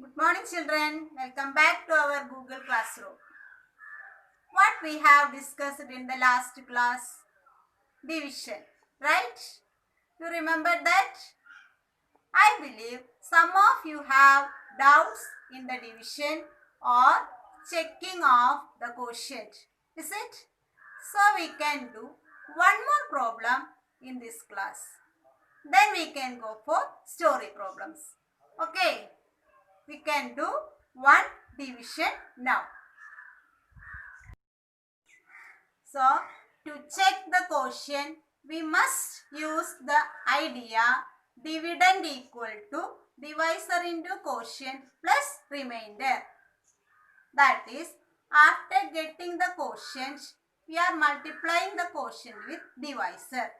Good morning children, welcome back to our Google Classroom. What we have discussed in the last class? Division, right? You remember that? I believe some of you have doubts in the division or checking of the quotient. Is it? So we can do one more problem in this class. Then we can go for story problems. Okay. We can do one division now. So, to check the quotient, we must use the idea dividend equal to divisor into quotient plus remainder. That is, after getting the quotient, we are multiplying the quotient with divisor.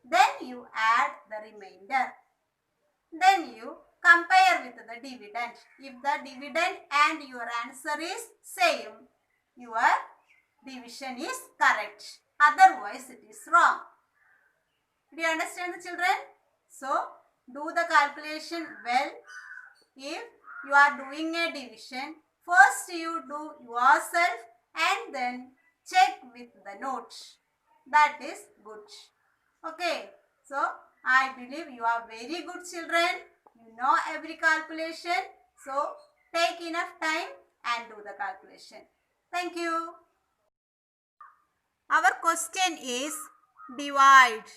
Then you add the remainder. Then you compare with the dividend. If the dividend and your answer is same, your division is correct. Otherwise, it is wrong. Do you understand the children? So, do the calculation well. If you are doing a division, first you do yourself and then check with the note. That is good. Okay. So, I believe you are very good children. You know every calculation. So, take enough time and do the calculation. Thank you. Our question is divide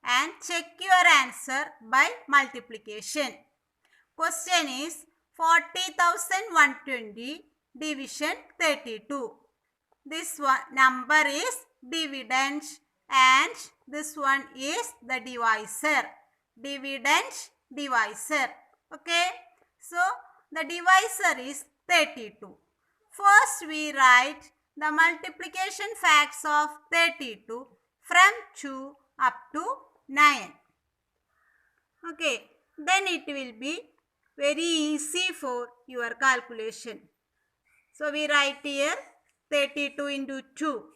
and check your answer by multiplication. Question is 40,120 division 32. This one number is dividend and this one is the divisor. Dividend, divisor. Okay. So, the divisor is 32. First we write the multiplication facts of 32 from 2 up to 9. Okay. Then it will be very easy for your calculation. So, we write here 32 into 2,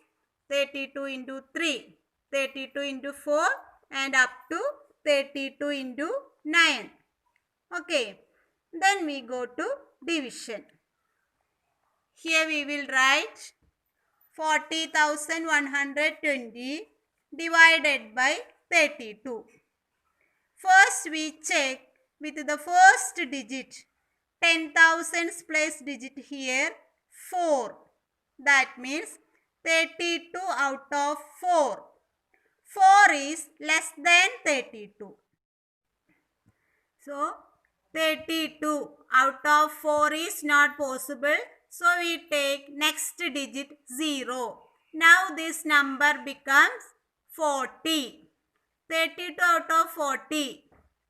32 into 3, 32 into 4 and up to 32 into 9. Okay. Then we go to division. Here we will write 40,120 divided by 32. First we check with the first digit. 10,000's place digit here 4. That means 32 out of 4. 4 is less than 32. So, 32 out of 4 is not possible. So, we take next digit 0. Now, this number becomes 40. 32 out of 40.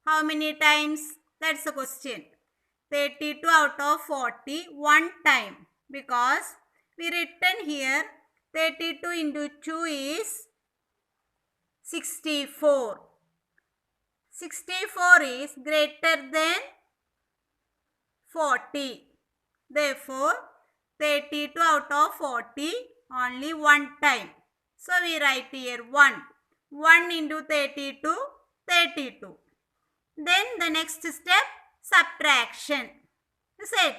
How many times? That's the question. 32 out of 40 one time. Because we written here 32 into 2 is 64. 64 is greater than 40. Therefore, 32 out of 40 only one time. So, we write here 1. 1 into 32, 32. Then the next step, subtraction. Is it?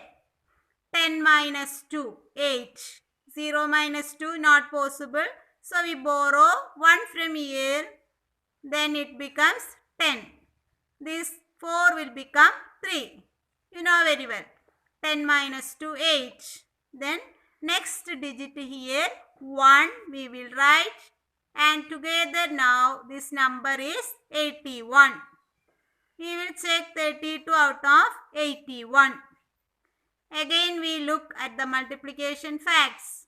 10 minus 2, 8. 0 minus 2, not possible. So, we borrow 1 from here. Then it becomes 10. This 4 will become 3. You know very well. 10 minus 2, 8. Then next digit here, 1 we will write. And together now this number is 81. We will check 32 out of 81. Again we look at the multiplication facts.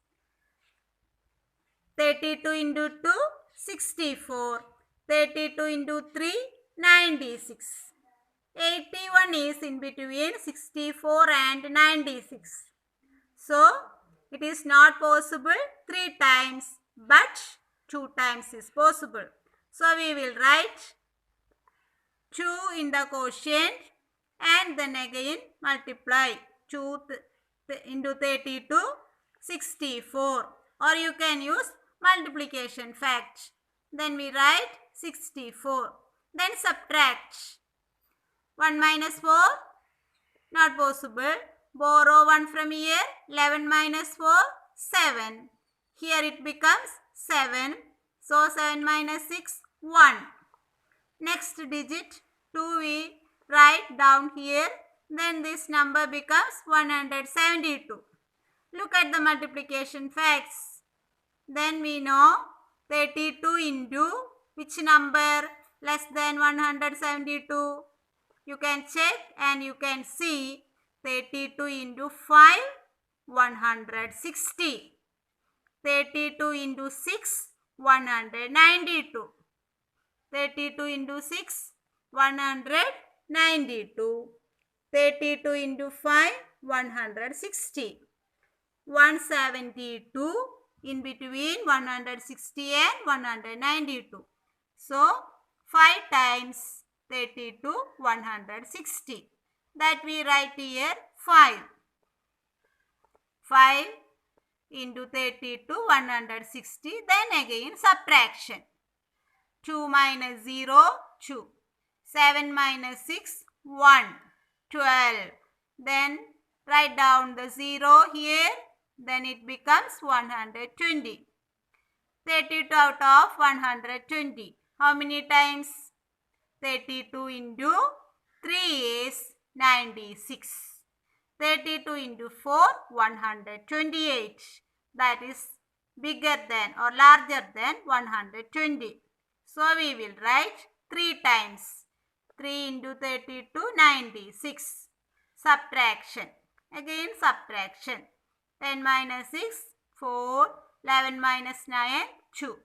32 into 2, 64. 32 into 3, 96. 81 is in between 64 and 96. So, it is not possible 3 times, but 2 times is possible. So, we will write 2 in the quotient and then again multiply 2 into 32, 64. Or you can use multiplication fact. Then we write 64. Then subtract. 1 minus 4, not possible. Borrow 1 from here. 11 minus 4, 7. Here it becomes 7. So 7 minus 6, 1. Next digit 2 we write down here. Then this number becomes 172. Look at the multiplication facts. Then we know 32 into which number less than 172? You can check and you can see 32 into 5, 160. 32 into 6, 192. 32 into 6, 192. 32 into 5, 160. 172 in between 160 and 192. So, 5 times 32, 160. That we write here 5. 5 into 32, 160. Then again subtraction. 2 minus 0, 2. 7 minus 6, 1. 12. Then write down the 0 here. Then it becomes 120. 32 out of 120. How many times? 32 into 3 is 96. 32 into 4, 128. That is bigger than or larger than 120. So we will write 3 times. 3 into 32, 96. Subtraction. Again subtraction. 10 minus 6, 4. 11 minus 9, 2.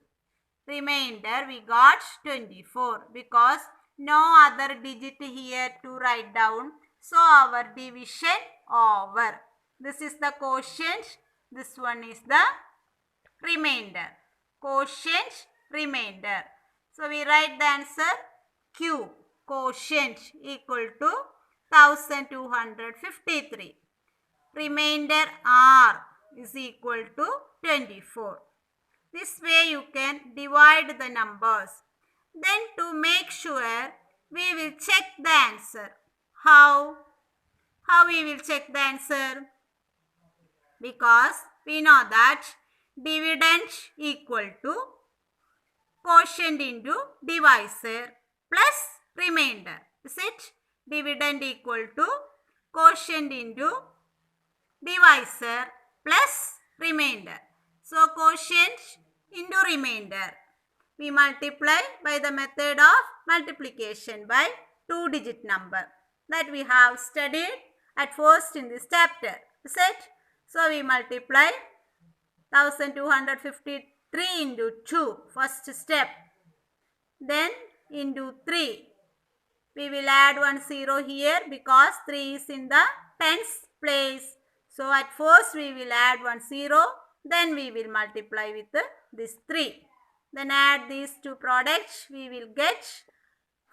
Remainder we got 24 because no other digit here to write down. So our division over. This is the quotient. This one is the remainder. Quotient, remainder. So we write the answer Q. Quotient equal to 1253. Remainder R is equal to 24. This way you can divide the numbers. Then to make sure we will check the answer. How? How we will check the answer? Because we know that dividend equal to quotient into divisor plus remainder. Is it? Dividend equal to quotient into divisor plus remainder. So quotient into remainder. We multiply by the method of multiplication by 2-digit number that we have studied at first in this chapter. Is it? So we multiply 1253 into 2, first step. Then into 3. We will add 1 0 here because 3 is in the tens place. So at first we will add 1 0. Then we will multiply with this 3. Then add these two products. We will get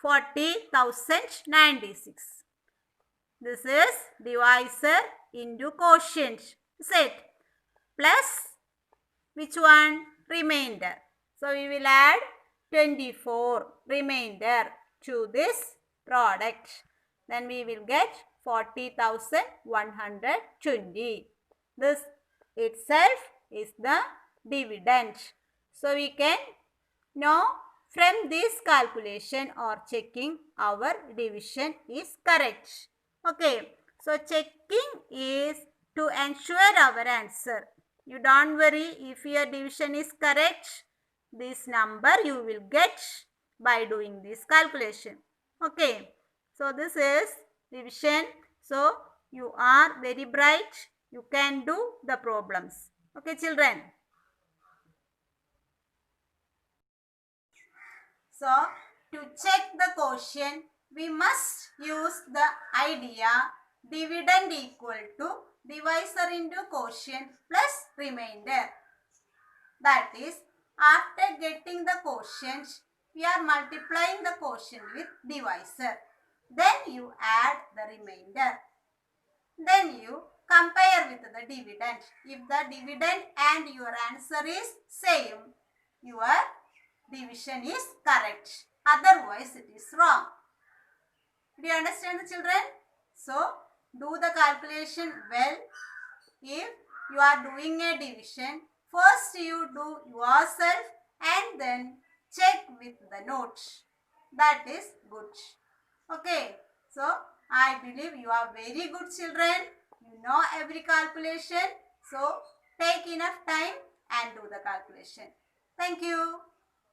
40,096. This is divisor into quotient. Is it? Plus which one? Remainder. So we will add 24 remainder to this product. Then we will get 40,120. This itself is the dividend. So we can know from this calculation or checking our division is correct. Okay. So checking is to ensure our answer. You don't worry if your division is correct. This number you will get by doing this calculation. Okay. So this is division. So you are very bright. You can do the problems. Okay, children. So to check the quotient, we must use the idea dividend equal to divisor into quotient plus remainder. That is, after getting the quotient, we are multiplying the quotient with divisor. Then you add the remainder. Then you compare with the dividend. If the dividend and your answer is same, your division is correct. Otherwise, it is wrong. Do you understand, the children? So, do the calculation well. If you are doing a division, first you do yourself and then check with the notes. That is good. Okay. So, I believe you are very good children. You know every calculation. So, take enough time and do the calculation. Thank you.